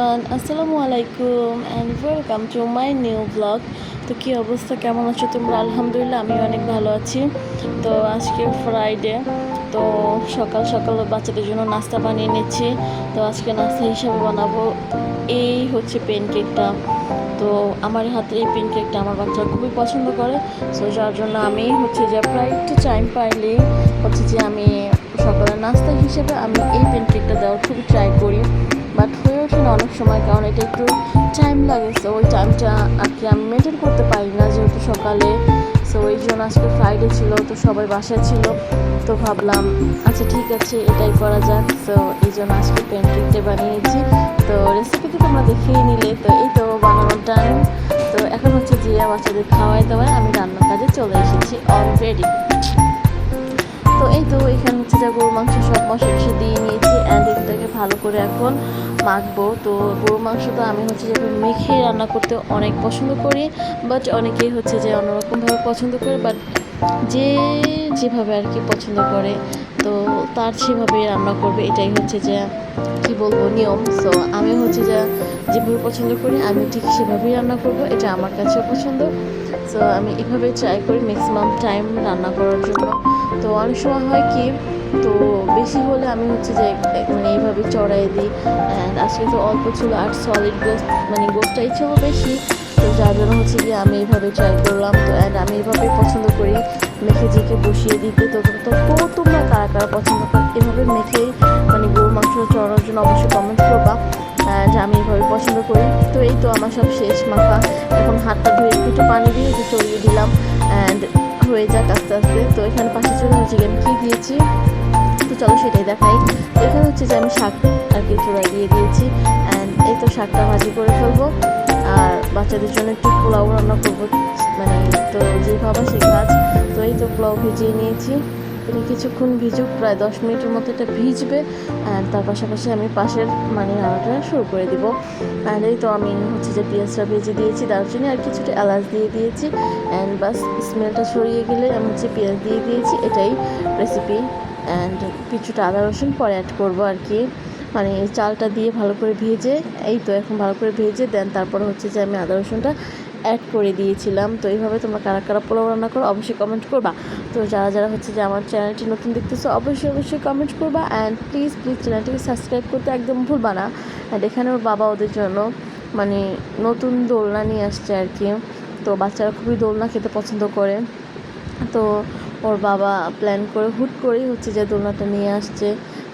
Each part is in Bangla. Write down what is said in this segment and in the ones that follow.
এভরিওয়ান, আসসালামু আলাইকুম and welcome to my new blog. তো কী অবস্থা, কেমন আছো তোমরা? আলহামদুলিল্লাহ আমি অনেক ভালো আছি। তো আজকে ফ্রাইডে, তো সকাল সকাল বাচ্চাদের জন্য নাস্তা বানিয়ে নিচ্ছি। তো আজকে নাস্তা হিসাবে বানাবো এই হচ্ছে প্যানকেকটা। তো আমার হাতের এই প্যানকেকটা আমার বাচ্চারা খুবই পছন্দ করে। সো যার জন্য আমি হচ্ছে যে প্রায় একটু টাইম পাইলেই হচ্ছে যে আমি সকালের নাস্তা হিসেবে আমি এই প্যানকেকটা দেওয়ার খুবই ট্রাই করি, বাট হয়ে ওঠে না অনেক সময়, কারণ এটা একটু টাইম লাগে। সো ওই টাইমটা আর কি আমি মেনটেন করতে পারি না যেহেতু সকালে। সো ওই জন্য আজকে ফ্রাইডে ছিল, তো সবাই বাসায় ছিল, তো ভাবলাম আচ্ছা ঠিক আছে এটাই করা যাক। সো এই জন্য আজকে প্যানকেকটা বানিয়েছি। তো রেসিপি তো তোমরা দেখেই নিলে। তো এই তো বানানোর টাইম। তো এখন হচ্ছে যে বাচ্চাদের খাওয়াই দাওয়ায় আমি রান্নার কাজে চলে এসেছি অলরেডি। তো এই তো এখানে হচ্ছে যে গরুর মাংস সব মশলা দিয়ে নিয়েছি অ্যান্ড এটাকে ভালো করে এখন মাখবো। তো গরুর মাংস তো আমি হচ্ছে যে মেখে রান্না করতে অনেক পছন্দ করি, বাট অনেকেই হচ্ছে যে অন্যরকমভাবে পছন্দ করে, বাট যে যেভাবে আর কি পছন্দ করে তো তার সেভাবেই রান্না করবে, এটাই হচ্ছে যে কি বলবো নিয়ম। সো আমি হচ্ছে যে যেভাবে পছন্দ করি আমি ঠিক সেভাবেই রান্না করব, এটা আমার কাছেও পছন্দ। সো আমি এভাবেই ট্রাই করি ম্যাক্সিমাম টাইম রান্না করার জন্য। তো অনেক সময় হয় কি, তো বেশি হলে আমি হচ্ছে যে মানে এইভাবে চড়াই দিই। অ্যান্ড আজকে তো অল্প ছিল আর সলিড গোস্ট মানে গোস্টটাই ছিল বেশি, তো যার জন্য হচ্ছে গিয়ে আমি এইভাবে ট্রাই করলাম। তো অ্যান্ড আমি এইভাবেই পছন্দ করি মেখে ঝেঁকে বসিয়ে দিতে। তো তোমরা কারা কারা পছন্দ করো এভাবে মেখে মানে গরুর মাংস চড়ানোর জন্য অবশ্যই কমেন্ট করবা যে আমি এইভাবে পছন্দ করি। তো এই তো আমার সব শেষ মাখা, এখন হাতটা ধুয়ে একটু পানি দিয়ে একটু চড়িয়ে দিলাম অ্যান্ড হয়ে যাক আস্তে আস্তে। তো এখানে পাশে চলে হচ্ছে আমি কী দিয়েছি, তো চলো সেটাই দেখাই। তো এখানে হচ্ছে যে আমি শাক আর কি চূড়া দিয়ে দিয়েছি অ্যান্ড এই তো শাকটা ভাজি করে ফেলবো। আর বাচ্চাদের জন্য একটু পোলাও রান্না করবো, মানে তো যে ভাবা সে কাজ। তো এই তো পোলাও ভিজিয়ে নিয়েছি, এটা কিছুক্ষণ ভিজুক, প্রায় 10 মিনিটের মতো এটা ভিজবে অ্যান্ড তার পাশাপাশি আমি পাশের মানে রান্নাটা শুরু করে দিব। অ্যান্ড এই তো আমি হচ্ছে যে পেঁয়াজটা ভেজে দিয়েছি, দারচিনি আর কিছুটা এলাচ দিয়ে দিয়েছি অ্যান্ড বাস স্মেলটা ছড়িয়ে গেলে আমি হচ্ছে পেঁয়াজ দিয়ে দিয়েছি, এটাই রেসিপি। অ্যান্ড কিছুটা আদা রসুন পরে অ্যাড করবো আর কি, মানে চালটা দিয়ে ভালো করে ভেজে, এই তো এখন ভালো করে ভেজে দেন তারপরে হচ্ছে যে আমি আদা রসুনটা অ্যাড করে দিয়েছিলাম। তো এইভাবে তোমরা কারা কারা পোলাও রান্না করো অবশ্যই কমেন্ট করবা। তো যারা যারা হচ্ছে যে আমার চ্যানেলটি নতুন দেখতেছো অবশ্যই কমেন্ট করবা অ্যান্ড প্লিজ চ্যানেলটিকে সাবস্ক্রাইব করতে একদম ভুলবা না। অ্যান্ড এখানে ওর বাবা ওদের জন্য মানে নতুন দোলনা নিয়ে আসছে আর কি। তো বাচ্চারা খুবই দোলনা খেতে পছন্দ করে, তো ওর বাবা প্ল্যান করে হুট করেই হচ্ছে যে দোলনাটা নিয়ে আসছে।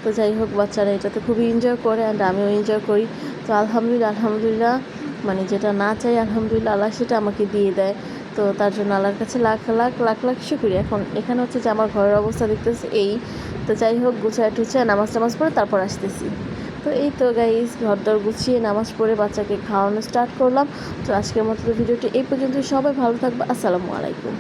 তো যাই হোক বাচ্চারা এটাতে খুবই এনজয় করে অ্যান্ড আমিও এনজয় করি। তো আলহামদুলিল্লাহ মানে যেটা না চাই আলহামদুলিল্লাহ আল্লাহ সেটা আমাকে দিয়ে দেয়। তো তার জন্য আল্লাহর কাছে লাখ লাখ লাখ লাখ শুকরিয়া। এখন এখানে হচ্ছে যে আমার ঘরের অবস্থা দেখতেছে এই। তো যাই হোক গুছায় টুছায় নামাজ পড়ে তারপর আসতেছি। তো এই তো গাইস ঘরদর গুছিয়ে নামাজ পড়ে বাচ্চাকে খাওয়ানো স্টার্ট করলাম। তো আজকের মতো ভিডিওটি এই পর্যন্ত, সবাই ভালো থাকবে, আসসালামু আলাইকুম।